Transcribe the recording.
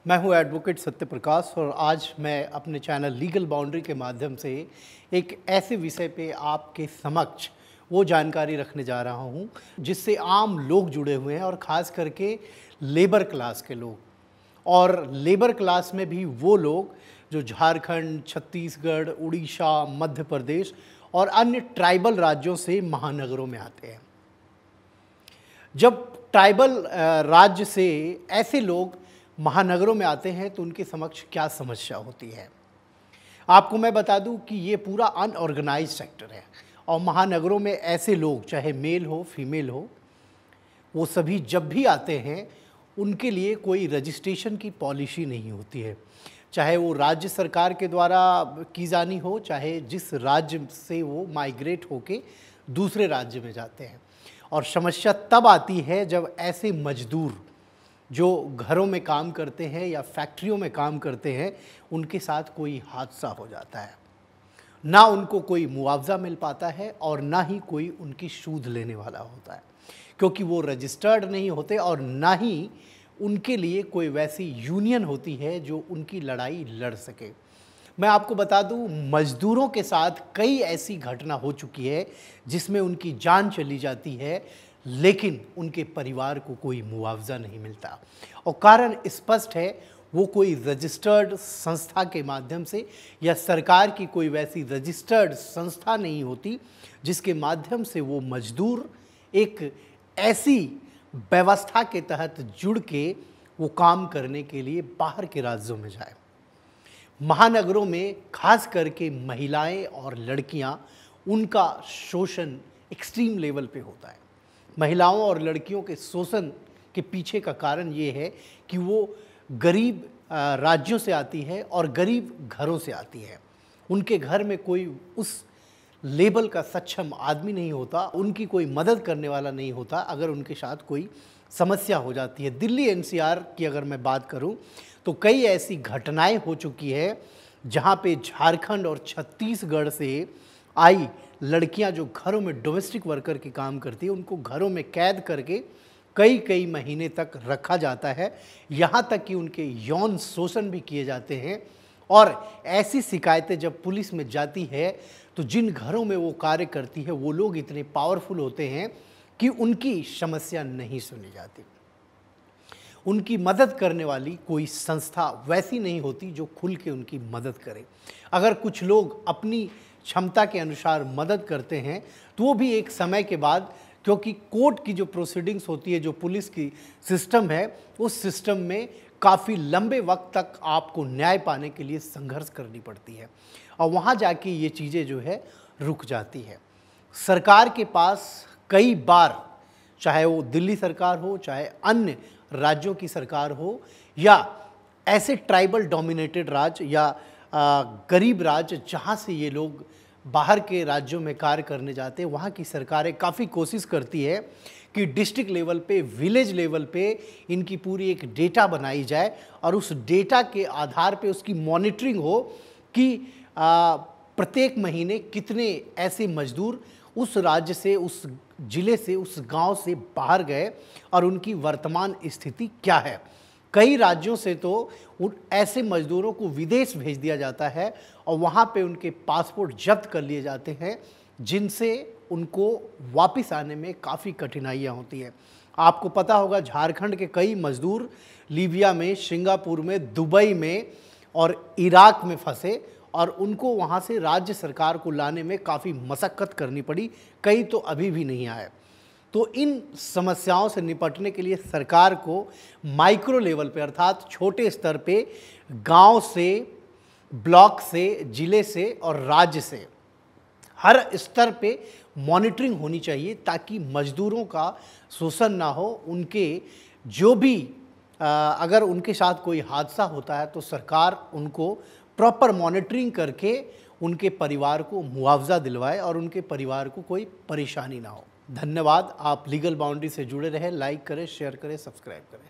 मैं हूं एडवोकेट सत्य प्रकाश और आज मैं अपने चैनल लीगल बाउंड्री के माध्यम से एक ऐसे विषय पे आपके समक्ष वो जानकारी रखने जा रहा हूं जिससे आम लोग जुड़े हुए हैं और ख़ास करके लेबर क्लास के लोग। और लेबर क्लास में भी वो लोग जो झारखंड, छत्तीसगढ़, उड़ीसा, मध्य प्रदेश और अन्य ट्राइबल राज्यों से महानगरों में आते हैं। जब ट्राइबल राज्य से ऐसे लोग महानगरों में आते हैं तो उनके समक्ष क्या समस्या होती है। आपको मैं बता दूं कि ये पूरा अनऑर्गेनाइज सेक्टर है और महानगरों में ऐसे लोग, चाहे मेल हो फीमेल हो, वो सभी जब भी आते हैं उनके लिए कोई रजिस्ट्रेशन की पॉलिसी नहीं होती है, चाहे वो राज्य सरकार के द्वारा की जानी हो, चाहे जिस राज्य से वो माइग्रेट होके दूसरे राज्य में जाते हैं। और समस्या तब आती है जब ऐसे मजदूर जो घरों में काम करते हैं या फैक्ट्रियों में काम करते हैं उनके साथ कोई हादसा हो जाता है। ना उनको कोई मुआवजा मिल पाता है और ना ही कोई उनकी सूद लेने वाला होता है, क्योंकि वो रजिस्टर्ड नहीं होते और ना ही उनके लिए कोई वैसी यूनियन होती है जो उनकी लड़ाई लड़ सके। मैं आपको बता दूं, मजदूरों के साथ कई ऐसी घटना हो चुकी है जिसमें उनकी जान चली जाती है लेकिन उनके परिवार को कोई मुआवजा नहीं मिलता। और कारण स्पष्ट है, वो कोई रजिस्टर्ड संस्था के माध्यम से या सरकार की कोई वैसी रजिस्टर्ड संस्था नहीं होती जिसके माध्यम से वो मजदूर एक ऐसी व्यवस्था के तहत जुड़ के वो काम करने के लिए बाहर के राज्यों में जाए। महानगरों में खास करके महिलाएं और लड़कियां, उनका शोषण एक्सट्रीम लेवल पे होता है। महिलाओं और लड़कियों के शोषण के पीछे का कारण ये है कि वो गरीब राज्यों से आती है और गरीब घरों से आती है। उनके घर में कोई उस लेवल का सक्षम आदमी नहीं होता, उनकी कोई मदद करने वाला नहीं होता अगर उनके साथ कोई समस्या हो जाती है। दिल्ली एनसीआर की अगर मैं बात करूं तो कई ऐसी घटनाएं हो चुकी है जहां पे झारखंड और छत्तीसगढ़ से आई लड़कियां जो घरों में डोमेस्टिक वर्कर के काम करती है, उनको घरों में कैद करके कई कई महीने तक रखा जाता है, यहां तक कि उनके यौन शोषण भी किए जाते हैं। और ऐसी शिकायतें जब पुलिस में जाती है तो जिन घरों में वो कार्य करती है वो लोग इतने पावरफुल होते हैं कि उनकी समस्या नहीं सुनी जाती। उनकी मदद करने वाली कोई संस्था वैसी नहीं होती जो खुल के उनकी मदद करे। अगर कुछ लोग अपनी क्षमता के अनुसार मदद करते हैं तो वो भी एक समय के बाद, क्योंकि कोर्ट की जो प्रोसीडिंग्स होती है, जो पुलिस की सिस्टम है, उस सिस्टम में काफ़ी लंबे वक्त तक आपको न्याय पाने के लिए संघर्ष करनी पड़ती है और वहाँ जाके ये चीज़ें जो है रुक जाती है। सरकार के पास कई बार, चाहे वो दिल्ली सरकार हो, चाहे अन्य राज्यों की सरकार हो या ऐसे ट्राइबल डोमिनेटेड राज्य या गरीब राज्य जहाँ से ये लोग बाहर के राज्यों में कार्य करने जाते हैं, वहाँ की सरकारें काफ़ी कोशिश करती है कि डिस्ट्रिक्ट लेवल पे, विलेज लेवल पे इनकी पूरी एक डेटा बनाई जाए और उस डेटा के आधार पे उसकी मॉनिटरिंग हो कि प्रत्येक महीने कितने ऐसे मजदूर उस राज्य से, उस जिले से, उस गांव से बाहर गए और उनकी वर्तमान स्थिति क्या है। कई राज्यों से तो उन ऐसे मजदूरों को विदेश भेज दिया जाता है और वहाँ पे उनके पासपोर्ट जब्त कर लिए जाते हैं, जिनसे उनको वापस आने में काफ़ी कठिनाइयाँ होती हैं। आपको पता होगा, झारखंड के कई मजदूर लीबिया में, सिंगापुर में, दुबई में और इराक में फंसे और उनको वहाँ से राज्य सरकार को लाने में काफ़ी मशक्क़त करनी पड़ी, कई तो अभी भी नहीं आए। तो इन समस्याओं से निपटने के लिए सरकार को माइक्रो लेवल पे, अर्थात छोटे स्तर पे, गांव से, ब्लॉक से, जिले से और राज्य से, हर स्तर पे मॉनिटरिंग होनी चाहिए ताकि मजदूरों का शोषण ना हो। उनके जो भी अगर उनके साथ कोई हादसा होता है तो सरकार उनको प्रॉपर मॉनिटरिंग करके उनके परिवार को मुआवजा दिलवाए और उनके परिवार को कोई परेशानी ना हो। धन्यवाद। आप लीगल बाउंड्री से जुड़े रहें, लाइक करें, शेयर करें, सब्सक्राइब करें।